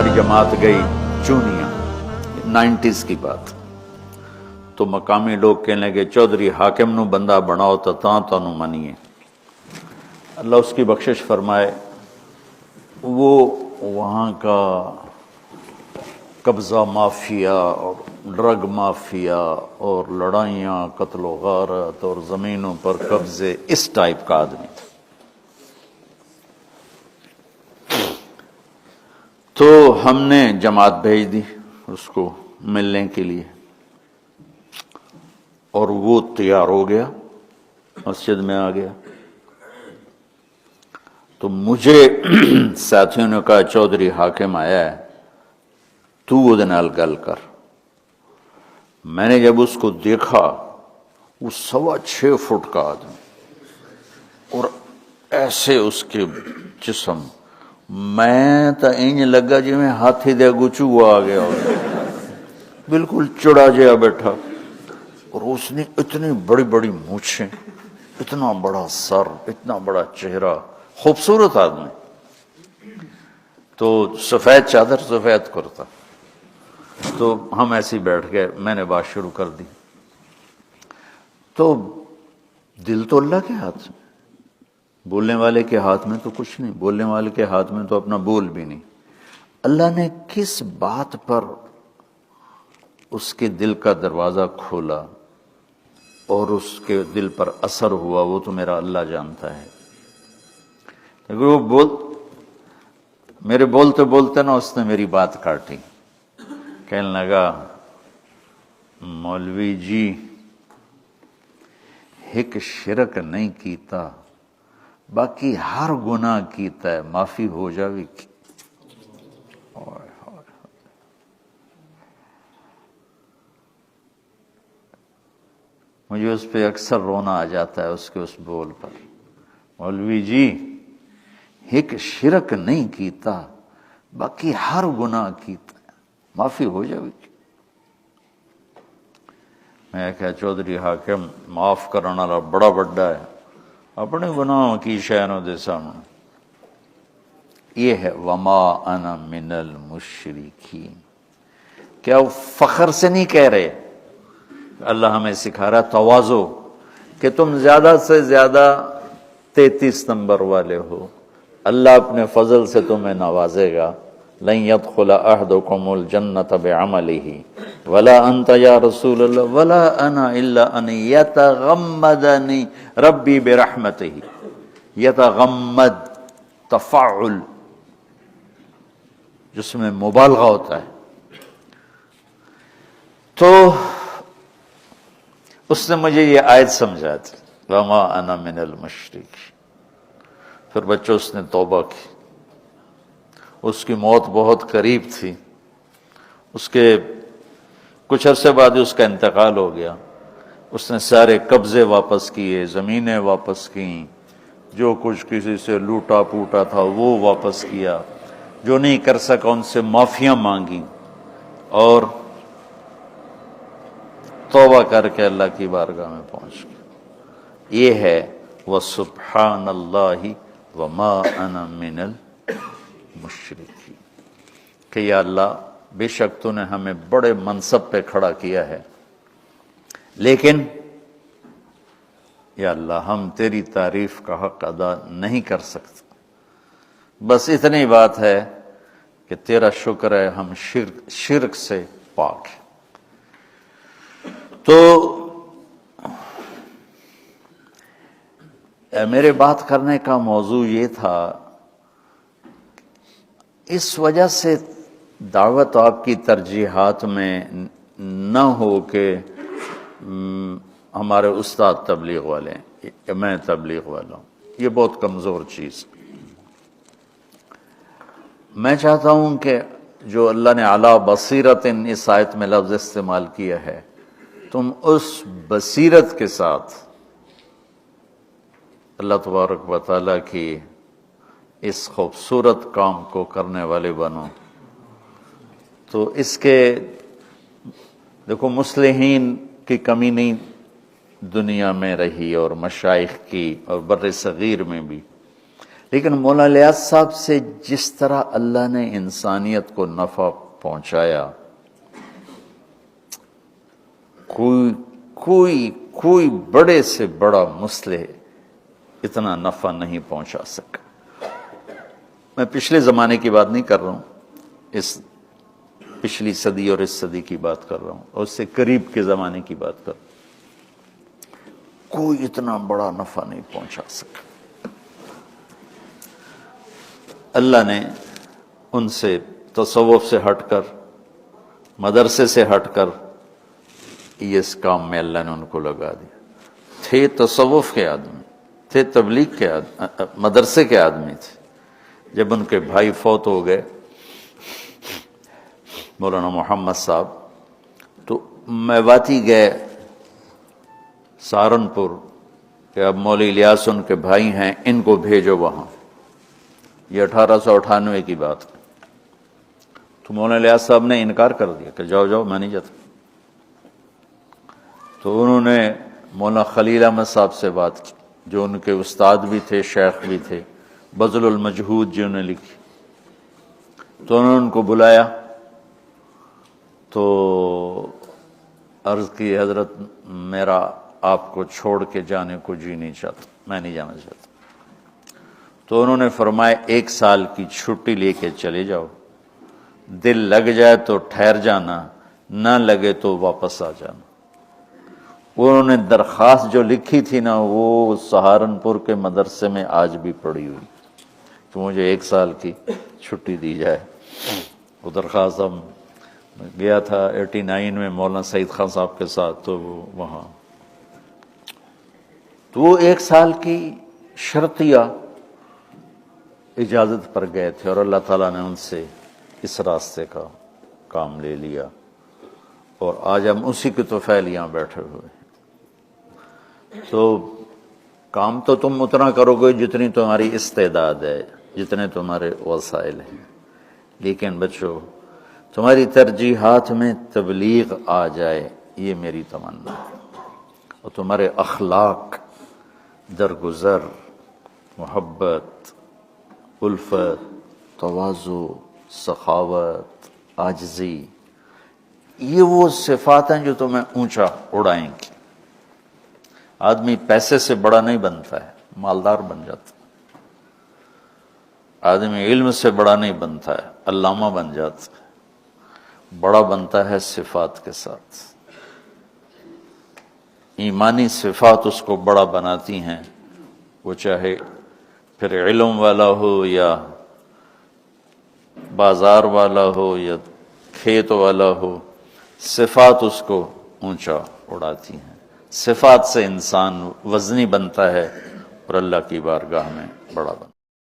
ہماری جماعت گئی چونیاں، 90s کی بات، تو مقامی لوگ کہنے لگے چودھری حاکم نو بندہ بناؤ تو تانوں منیے۔ اللہ اس کی بخشش فرمائے، وہ وہاں کا قبضہ مافیا اور ڈرگ مافیا اور لڑائیاں، قتل و غارت اور زمینوں پر قبضے، اس ٹائپ کا آدمی تھا۔ تو ہم نے جماعت بھیج دی اس کو ملنے کے لیے، اور وہ تیار ہو گیا، مسجد میں آ گیا۔ تو مجھے ساتھیوں نے کہا چودھری حاکم آیا ہے، تو وہ نال گل کر۔ میں نے جب اس کو دیکھا، وہ 6.25 فٹ کا آدمی اور ایسے اس کے جسم، میں تو انج لگا جی میں ہاتھی دے اگوں چوہا آ گیا، بالکل چڑا جہا بیٹھا، اور اس نے اتنی بڑی بڑی مونچھیں، اتنا بڑا سر، اتنا بڑا چہرہ، خوبصورت آدمی، تو سفید چادر سفید کرتا۔ تو ہم ایسے ہی بیٹھ گئے، میں نے بات شروع کر دی۔ تو دل تو اللہ کے ہاتھ میں، بولنے والے کے ہاتھ میں تو کچھ نہیں، بولنے والے کے ہاتھ میں تو اپنا بول بھی نہیں۔ اللہ نے کس بات پر اس کے دل کا دروازہ کھولا اور اس کے دل پر اثر ہوا، وہ تو میرا اللہ جانتا ہے۔ لیکن وہ میرے بولتے بولتے نا اس نے میری بات کاٹی، کہنے لگا مولوی جی ایک شرک نہیں کیتا، باقی ہر گناہ کیتا ہے، معافی ہو جاوی کی۔ مجھے اس پہ اکثر رونا آ جاتا ہے، اس کے اس بول پر۔ مولوی جی ایک شرک نہیں کیتا، باقی ہر گناہ کیتا ہے، معافی ہو جاوی کی۔ میں کہا چودھری حاکم معاف کرنا والا بڑا بڑا ہے، اپنے گناہوں کی شہروں دے سامنے۔ یہ ہے وما انا من المشرکین۔ کیا وہ فخر سے نہیں کہہ رہے؟ اللہ ہمیں سکھا رہا تواضع، کہ تم زیادہ سے زیادہ 33 نمبر والے ہو، اللہ اپنے فضل سے تمہیں نوازے گا۔ لن يدخل احدكم الجنة بعمله ولا انت یا رسول اللہ ولا انا الا ان يتغمدني ربی برحمته۔ یتغمد تفاعل جس میں مبالغہ ہوتا ہے۔ تو اس نے مجھے یہ آیت سمجھا تھی، وما انا من المشرکین۔ پھر بچوں اس نے توبہ کی، اس کی موت بہت قریب تھی، اس کے کچھ عرصے بعد اس کا انتقال ہو گیا۔ اس نے سارے قبضے واپس کیے، زمینیں واپس کیں، جو کچھ کسی سے لوٹا پوٹا تھا وہ واپس کیا، جو نہیں کر سکا ان سے معافیاں مانگی، اور توبہ کر کے اللہ کی بارگاہ میں پہنچ گیا۔ یہ ہے وَسُبْحَانَ اللَّهِ وَمَا أَنَا مِنَ الْمُشْرِكِينَ، کہ یا اللہ بے شک تو نے ہمیں بڑے منصب پہ کھڑا کیا ہے، لیکن یا اللہ ہم تیری تعریف کا حق ادا نہیں کر سکتے۔ بس اتنی بات ہے کہ تیرا شکر ہے ہم شرک سے پاک ہیں۔ تو میرے بات کرنے کا موضوع یہ تھا، اس وجہ سے دعوت آپ کی ترجیحات میں نہ ہو کہ ہمارے استاد تبلیغ والے ہیں یا میں تبلیغ والا ہوں، یہ بہت کمزور چیز۔ میں چاہتا ہوں کہ جو اللہ نے علی بصیرت اس آیت میں لفظ استعمال کیا ہے، تم اس بصیرت کے ساتھ اللہ تبارک و تعالیٰ کی اس خوبصورت کام کو کرنے والے بنو۔ تو اس کے دیکھو مصلحین کی کمی نہیں دنیا میں رہی، اور مشائخ کی، اور بر صغیر میں بھی، لیکن مولانا الیاس صاحب سے جس طرح اللہ نے انسانیت کو نفع پہنچایا، کوئی بڑے سے بڑا مصلح اتنا نفع نہیں پہنچا سکا۔ میں پچھلے زمانے کی بات نہیں کر رہا ہوں، اس پچھلی صدی اور اس صدی کی بات کر رہا ہوں، اور اس سے قریب کے زمانے کی بات کر رہا ہوں۔ کوئی اتنا بڑا نفع نہیں پہنچا سکا۔ اللہ نے ان سے تصوف سے ہٹ کر، مدرسے سے ہٹ کر، یہ اس کام میں اللہ نے ان کو لگا دیا۔ تھے تصوف کے آدمی، تھے تبلیغ کے آدمی، مدرسے کے آدمی تھے۔ جب ان کے بھائی فوت ہو گئے مولانا محمد صاحب، تو میواتی گئے سہارنپور کہ اب مولوی الیاس ان کے بھائی ہیں، ان کو بھیجو وہاں۔ یہ 1898 کی بات ہے۔ تو مولانا الیاس صاحب نے انکار کر دیا کہ جاؤ جاؤ، میں نہیں جاتا۔ تو انہوں نے مولانا خلیل احمد صاحب سے بات کی، جو ان کے استاد بھی تھے، شیخ بھی تھے، بذل المجہود جنہوں نے لکھی۔ تو انہوں نے ان کو بلایا، تو عرض کی حضرت میرا آپ کو چھوڑ کے جانے کو جی نہیں چاہتا، میں نہیں جانا چاہتا۔ تو انہوں نے فرمایا 1 سال کی چھٹی لے کے چلے جاؤ، دل لگ جائے تو ٹھہر جانا، نہ لگے تو واپس آ جانا۔ انہوں نے درخواست جو لکھی تھی نا، وہ سہارنپور کے مدرسے میں آج بھی پڑی ہوئی کہ مجھے 1 سال کی چھٹی دی جائے۔ وہ درخواست ہم گیا تھا 89 میں مولانا سعید خان صاحب کے ساتھ، تو وہاں تو وہ 1 سال کی شرطیہ اجازت پر گئے تھے، اور اللہ تعالیٰ نے ان سے اس راستے کا کام لے لیا، اور آج ہم اسی کے طفیل یہاں بیٹھے ہوئے ہیں۔ تو کام تو تم اتنا کرو گے جتنی تمہاری استعداد ہے، جتنے تمہارے وسائل ہیں، لیکن بچوں تمہاری ترجیحات میں تبلیغ آ جائے، یہ میری تمنا ہے، اور تمہارے اخلاق، درگزر، محبت، الفت، تواضع، سخاوت، عاجزی، یہ وہ صفات ہیں جو تمہیں اونچا اڑائیں گی۔ آدمی پیسے سے بڑا نہیں بنتا ہے، مالدار بن جاتا ہے۔ آدمی علم سے بڑا نہیں بنتا ہے، علامہ بن جاتا ہے۔ بڑا بنتا ہے صفات کے ساتھ، ایمانی صفات اس کو بڑا بناتی ہیں، وہ چاہے پھر علم والا ہو یا بازار والا ہو یا کھیت والا ہو، صفات اس کو اونچا اڑاتی ہیں۔ صفات سے انسان وزنی بنتا ہے اور اللہ کی بارگاہ میں بڑا بنتا ہے۔